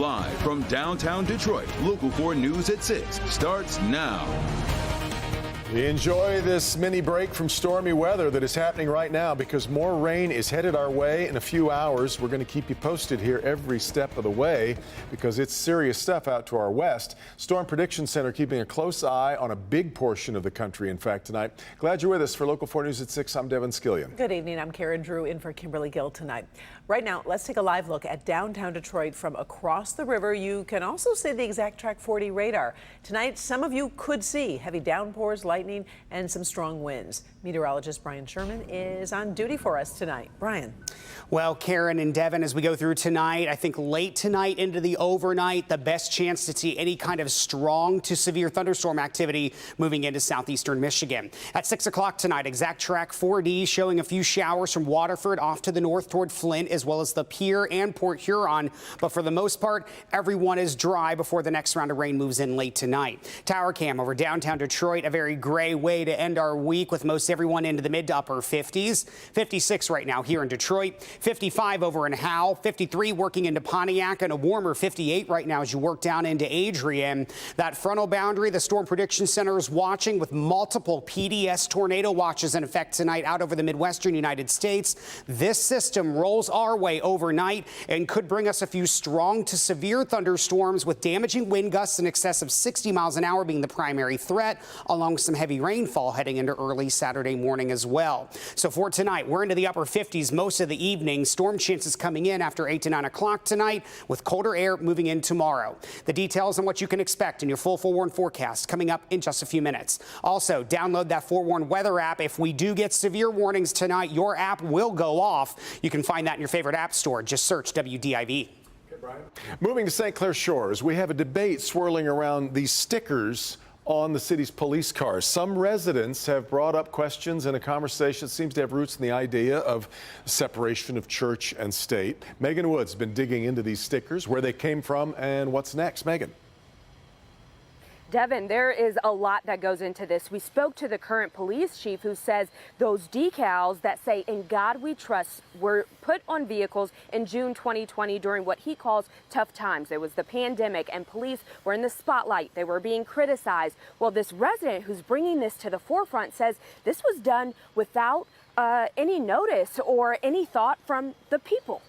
Live from downtown Detroit, Local 4 News at 6 starts now. Enjoy this mini break from stormy weather that is happening right now because more rain is headed our way in a few hours. We're going to keep you posted here every step of the way because it's serious stuff out to our west. Storm Prediction Center keeping a close eye on a big portion of the country, in fact, tonight. Glad you're with us for Local 4 News at 6. I'm Devin Skillion. Good evening. I'm Karen Drew in for Kimberly Gill tonight. Right now, let's take a live look at downtown Detroit from across the river. You can also see the exact Track 40 radar. Tonight, some of you could see heavy downpours, lightning, and some strong winds. Meteorologist Brian Sherman is on duty for us tonight. Brian. Well, Karen and Devin, as we go through tonight, I think late tonight into the overnight, the best chance to see any kind of strong to severe thunderstorm activity moving into southeastern Michigan. At 6 o'clock tonight, exact Track 4D showing a few showers from Waterford off to the north toward Flint, as well as the Pier and Port Huron. But for the most part, everyone is dry before the next round of rain moves in late tonight. Tower cam over downtown Detroit, a very gray way to end our week with most everyone into the mid to upper 50s. 56 right now here in Detroit, 55 over in Howe, 53 working into Pontiac, and a warmer 58 right now as you work down into Adrian. That frontal boundary, the Storm Prediction Center is watching with multiple PDS tornado watches in effect tonight out over the Midwestern United States. This system rolls our way overnight and could bring us a few strong to severe thunderstorms with damaging wind gusts in excess of 60 miles an hour being the primary threat, along with some heavy rainfall heading into early Saturday morning as well. So for tonight, we're into the upper 50s most of the evening. Storm chances coming in after 8 to 9 o'clock tonight, with colder air moving in tomorrow. The details on what you can expect in your full forewarned forecast coming up in just a few minutes. Also, download that forewarned weather app. If we do get severe warnings tonight, your app will go off. You can find that in your favorite app store. Just search WDIV. Moving to St. Clair Shores, we have a debate swirling around these stickers on the city's police cars. Some residents have brought up questions in a conversation that seems to have roots in the idea of separation of church and state. Megan Woods has been digging into these stickers, where they came from, and what's next. Megan. Devin, there is a lot that goes into this. We spoke to the current police chief who says those decals that say "In God We Trust" were put on vehicles in June 2020 during what he calls tough times. There was the pandemic and police were in the spotlight. They were being criticized. Well, this resident who's bringing this to the forefront says this was done without any notice or any thought from the people.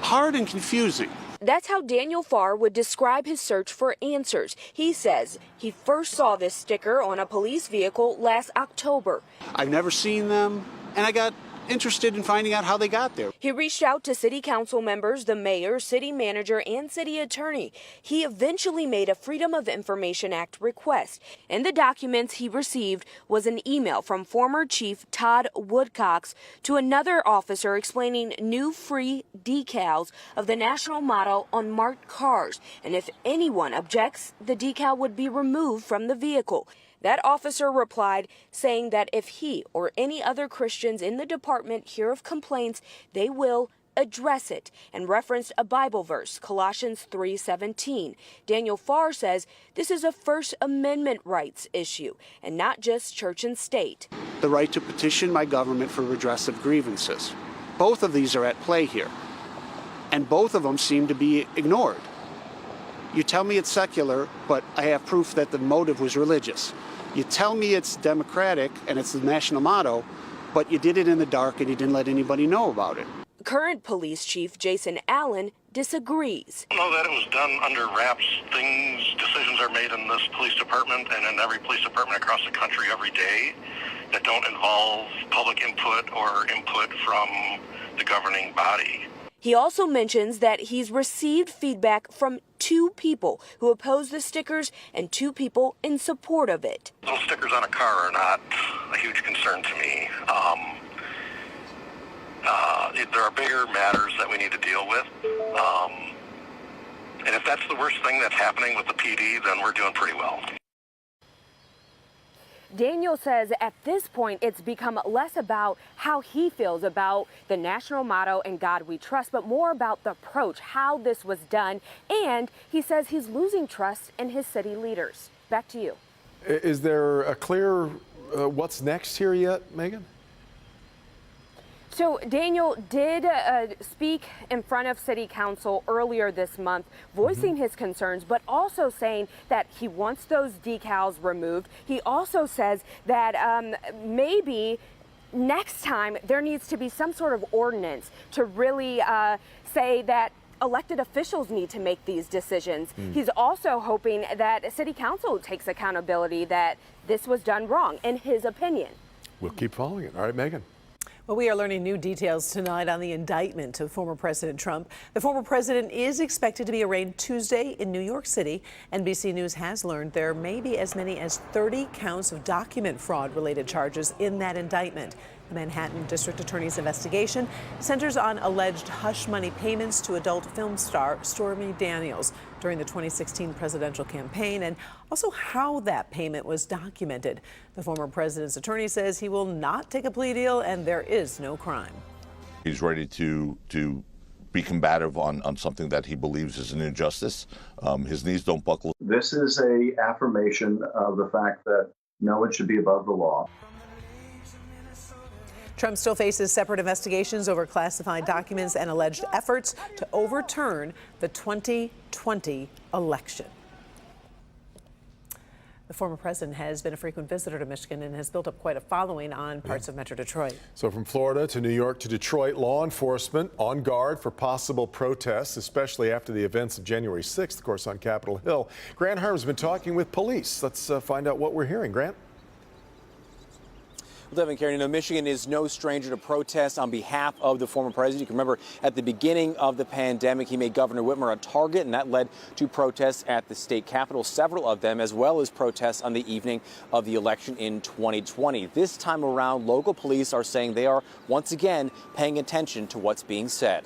Hard and confusing. That's how Daniel Farr would describe his search for answers. He says he first saw this sticker on a police vehicle last October. I've never seen them, and I got interested in finding out how they got there. He reached out to city council members, the mayor, city manager, and city attorney. He eventually made a Freedom of Information Act request. In the documents he received was an email from former Chief Todd Woodcox to another officer explaining new free decals of the national motto on marked cars. And if anyone objects, the decal would be removed from the vehicle. That officer replied saying that if he or any other Christians in the department hear of complaints, they will address it, and referenced a Bible verse, Colossians 3:17. Daniel Farr says this is a First Amendment rights issue and not just church and state. The right to petition my government for redress of grievances. Both of these are at play here, and both of them seem to be ignored. You tell me it's secular, but I have proof that the motive was religious. You tell me it's democratic and it's the national motto, but you did it in the dark and you didn't let anybody know about it. Current police chief Jason Allen disagrees. I know that it was done under wraps. Decisions are made in this police department and in every police department across the country every day that don't involve public input or input from the governing body. He also mentions that he's received feedback from 2 people who oppose the stickers and 2 people in support of it. Little stickers on a car are not a huge concern to me. There are bigger matters that we need to deal with. And if that's the worst thing that's happening with the PD, then we're doing pretty well. Daniel says at this point it's become less about how he feels about the national motto "In God We Trust," but more about the approach, how this was done. And he says he's losing trust in his city leaders. Back to you. Is there a clear what's next here yet, Megan? So Daniel did speak in front of City Council earlier this month, voicing his concerns, but also saying that he wants those decals removed. He also says that maybe next time there needs to be some sort of ordinance to really say that elected officials need to make these decisions. He's also hoping that City Council takes accountability that this was done wrong, in his opinion. We'll keep following it. All right, Megan. Well, we are learning new details tonight on the indictment of former President Trump. The former president is expected to be arraigned Tuesday in New York City. NBC News has learned there may be as many as 30 counts of document fraud-related charges in that indictment. The Manhattan District Attorney's investigation centers on alleged hush money payments to adult film star Stormy Daniels during the 2016 presidential campaign, and also how that payment was documented. The former president's attorney says he will not take a plea deal and there is no crime. He's ready to be combative on something that he believes is an injustice. His knees don't buckle. This is an affirmation of the fact that no one should be above the law. Trump still faces separate investigations over classified documents and alleged efforts to overturn the 2020 election. The former president has been a frequent visitor to Michigan and has built up quite a following on parts of Metro Detroit. So from Florida to New York to Detroit, law enforcement on guard for possible protests, especially after the events of January 6th, of course, on Capitol Hill. Grant Harm's been talking with police. Let's find out what we're hearing. Grant? Well, Devin, Karen, Michigan is no stranger to protests on behalf of the former president. You can remember at the beginning of the pandemic, he made Governor Whitmer a target, and that led to protests at the state capitol, several of them, as well as protests on the evening of the election in 2020. This time around, local police are saying they are once again paying attention to what's being said.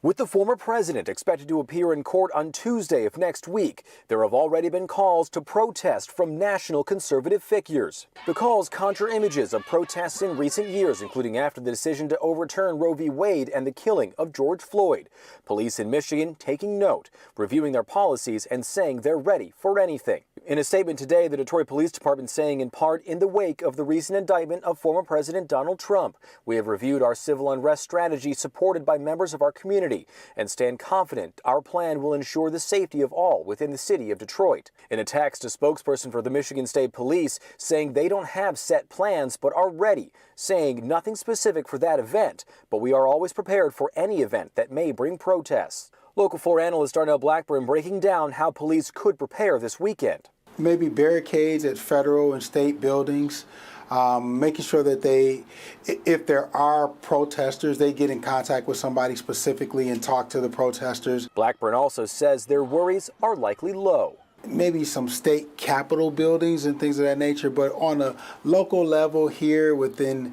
With the former president expected to appear in court on Tuesday of next week, there have already been calls to protest from national conservative figures. The calls conjure images of protests in recent years, including after the decision to overturn Roe v. Wade and the killing of George Floyd. Police in Michigan taking note, reviewing their policies, and saying they're ready for anything. In a statement today, the Detroit Police Department saying, in part, in the wake of the recent indictment of former President Donald Trump, we have reviewed our civil unrest strategy supported by members of our community and stand confident our plan will ensure the safety of all within the city of Detroit. In a text, a spokesperson for the Michigan State Police saying they don't have set plans but are ready, saying nothing specific for that event, but we are always prepared for any event that may bring protests. Local 4 analyst Darnell Blackburn breaking down how police could prepare this weekend. Maybe barricades at federal and state buildings, making sure that if there are protesters, they get in contact with somebody specifically and talk to the protesters. Blackburn also says their worries are likely low. Maybe some state capitol buildings and things of that nature, but on a local level here within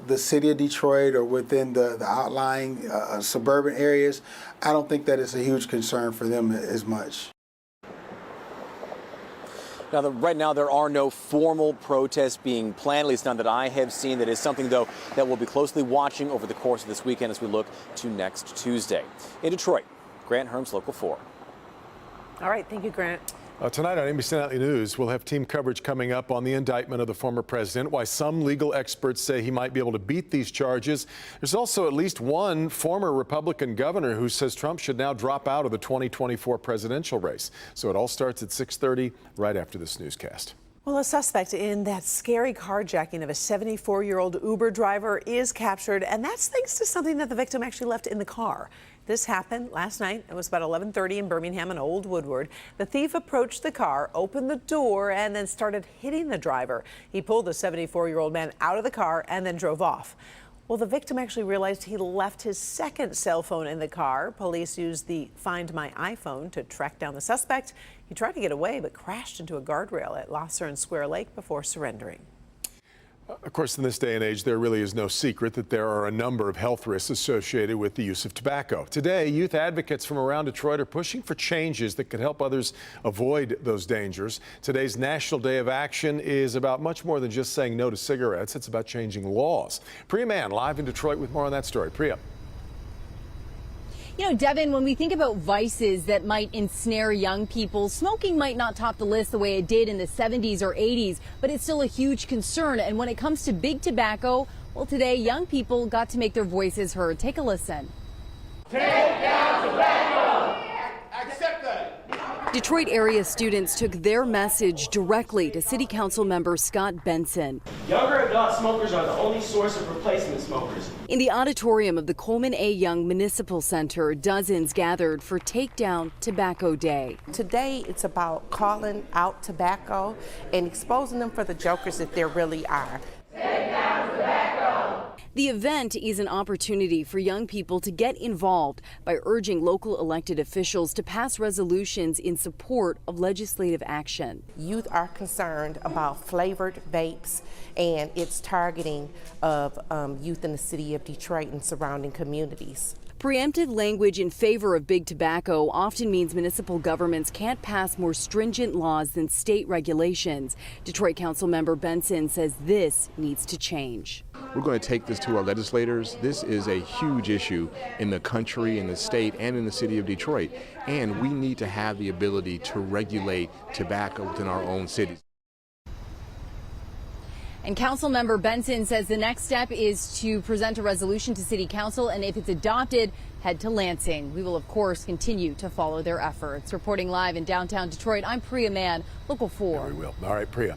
the city of Detroit or within the outlying suburban areas, I don't think that it's a huge concern for them as much. Now, right now, there are no formal protests being planned, at least none that I have seen. That is something, though, that we'll be closely watching over the course of this weekend as we look to next Tuesday. In Detroit, Grant Herms, Local 4. All right. Thank you, Grant. Tonight on ABC Nightly News, we'll have team coverage coming up on the indictment of the former president, why some legal experts say he might be able to beat these charges. There's also at least one former Republican governor who says Trump should now drop out of the 2024 presidential race. So it all starts at 6:30 right after this newscast. Well, a suspect in that scary carjacking of a 74-year-old Uber driver is captured, and that's thanks to something that the victim actually left in the car. This happened last night. It was about 11:30 in Birmingham and Old Woodward. The thief approached the car, opened the door, and then started hitting the driver. He pulled the 74-year-old man out of the car and then drove off. Well, the victim actually realized he left his second cell phone in the car. Police used the Find My iPhone to track down the suspect. He tried to get away but crashed into a guardrail at Lucerne Square Lake before surrendering. Of course, in this day and age, there really is no secret that there are a number of health risks associated with the use of tobacco. Today, youth advocates from around Detroit are pushing for changes that could help others avoid those dangers. Today's National Day of Action is about much more than just saying no to cigarettes. It's about changing laws. Priya Mann live in Detroit with more on that story. Priya. You know, Devin, when we think about vices that might ensnare young people, smoking might not top the list the way it did in the 70s or 80s, but it's still a huge concern. And when it comes to big tobacco, Well, today, young people got to make their voices heard. Take a listen. Take down tobacco! Accept that! Detroit area students took their message directly to City Council member Scott Benson. Younger adult smokers are the only source of replacement smokers. In the auditorium of the Coleman A. Young Municipal Center, dozens gathered for Take Down Tobacco Day. Today, it's about calling out tobacco and exposing them for the jokers that there really are. Take down tobacco! The event is an opportunity for young people to get involved by urging local elected officials to pass resolutions in support of legislative action. Youth are concerned about flavored vapes and its targeting of youth in the city of Detroit and surrounding communities. Preemptive language in favor of big tobacco often means municipal governments can't pass more stringent laws than state regulations. Detroit Council member Benson says this needs to change. We're going to take this to our legislators. This is a huge issue in the country, in the state, and in the city of Detroit. And we need to have the ability to regulate tobacco within our own cities. And Council member Benson says the next step is to present a resolution to City Council, and if it's adopted, head to Lansing. We will, of course, continue to follow their efforts. Reporting live in downtown Detroit, I'm Priya Mann, Local 4. Yeah, we will. All right, Priya.